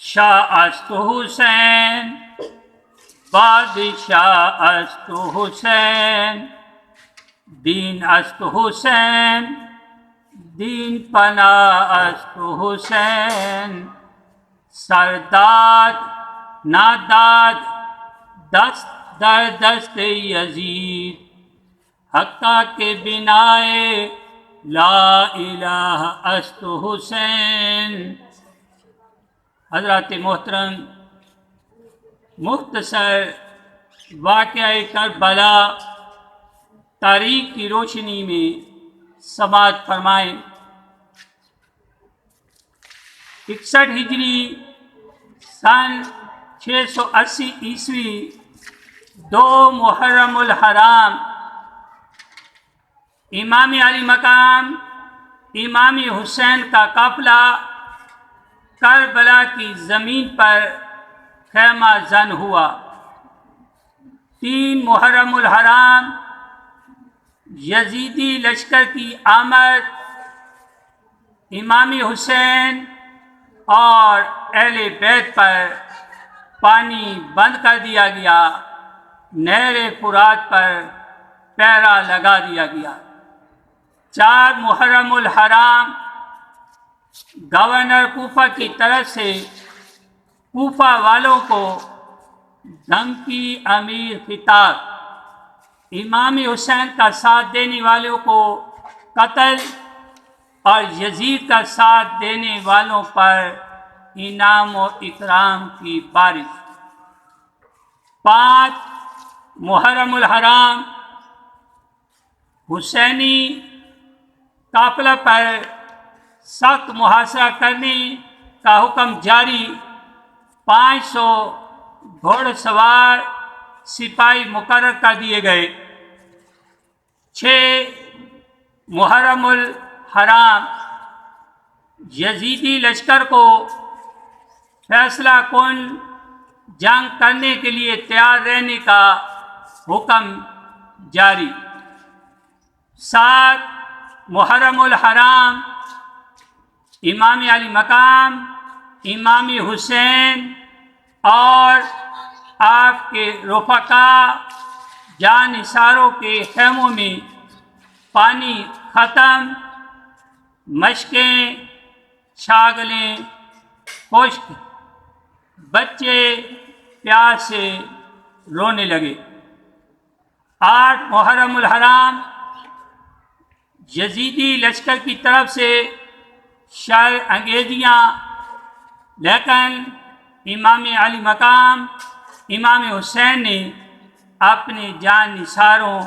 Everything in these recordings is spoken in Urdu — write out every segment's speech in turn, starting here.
شاہ است حسین بادشاہ است حسین دین است حسین دین پناہ است حسین سرداد ناداد دست در دست یزید حقہ کے بنائے لا الہ است حسین۔ حضرات محترم، مختصر واقعہ کربلا تاریخ کی روشنی میں سماعت فرمائیں۔ 61 ہجری سن 680 عیسوی 2 محرم الحرام امام علی مقام امام حسین کا قافلہ کربلا کی زمین پر خیمہ زن ہوا۔ 3 محرم الحرام یزیدی لشکر کی آمد امام حسین اور اہل بیت پر پانی بند کر دیا گیا، نہر فرات پر پہرا لگا دیا گیا۔ 4 محرم الحرام گورنر کوفہ کی طرف سے کوفہ والوں کو دھمکی امیر خطاب، امام حسین کا ساتھ دینے والوں کو قتل اور یزید کا ساتھ دینے والوں پر انعام و اکرام کی بارش۔ 5 محرم الحرام حسینی قافلہ پر سخت محاصرہ کرنے کا حکم جاری، 500 گھوڑ سوار سپاہی مقرر کر دیے گئے۔ 6 محرم الحرام یزیدی لشکر کو فیصلہ کن جنگ کرنے کے لیے تیار رہنے کا حکم جاری۔ 7 محرم الحرام امام علی مقام امام حسین اور آپ کے رفقا جانثاروں کے خیموں میں پانی ختم، مشقیں چھاگلیں خشک، بچے پیاس سے رونے لگے۔ 8 محرم الحرام یزیدی لشکر کی طرف سے شر انگیزیاں، لیکن امام علی مقام امام حسین نے اپنے جان نثاروں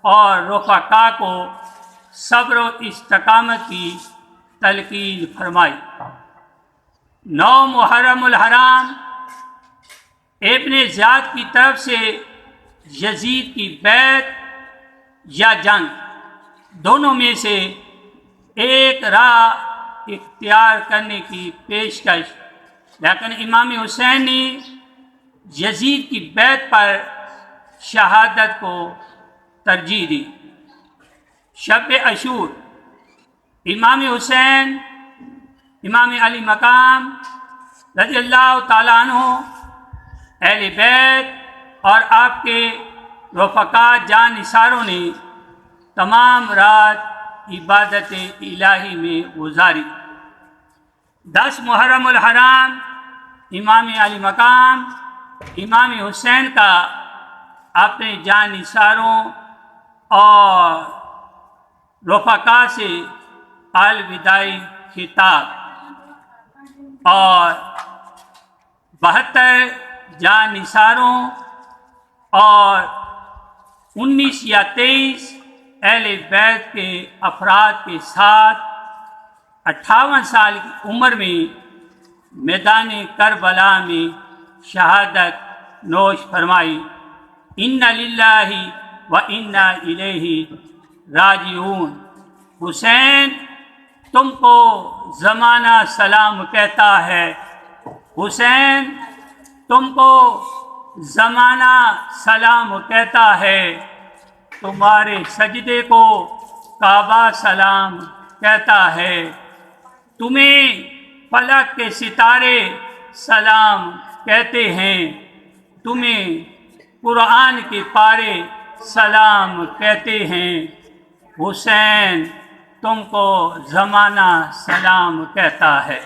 اور رفقا کو صبر و استقامت کی تلقین فرمائی۔ 9 محرم الحرام ابن زیاد کی طرف سے یزید کی بیعت یا جنگ، دونوں میں سے ایک راہ اختیار کرنے کی پیشکش، لیکن امام حسین نے یزید کی بیعت پر شہادت کو ترجیح دی۔ شب عاشور امام حسین امام علی مقام رضی اللہ تعالیٰ عنہ، اہل بیت اور آپ کے رفقا جان نثاروں نے تمام رات عبادت الہی میں گزاری۔ 10 محرم الحرام امام علی مقام امام حسین کا اپنے جان نثاروں اور رفقا سے الوداعی خطاب، اور 72 جان نثاروں اور 19 یا 23 اہل بیت کے افراد کے ساتھ 58 سال کی عمر میں میدان کربلا میں شہادت نوش فرمائی۔ انا للہ و انا الیہ راجعون۔ حسین، تم کو زمانہ سلام کہتا ہے، حسین تم کو زمانہ سلام کہتا ہے، تمہارے سجدے کو کعبہ سلام کہتا ہے، تمہیں فلک کے ستارے سلام کہتے ہیں، تمہیں قرآن کے پارے سلام کہتے ہیں، حسین تم کو زمانہ سلام کہتا ہے۔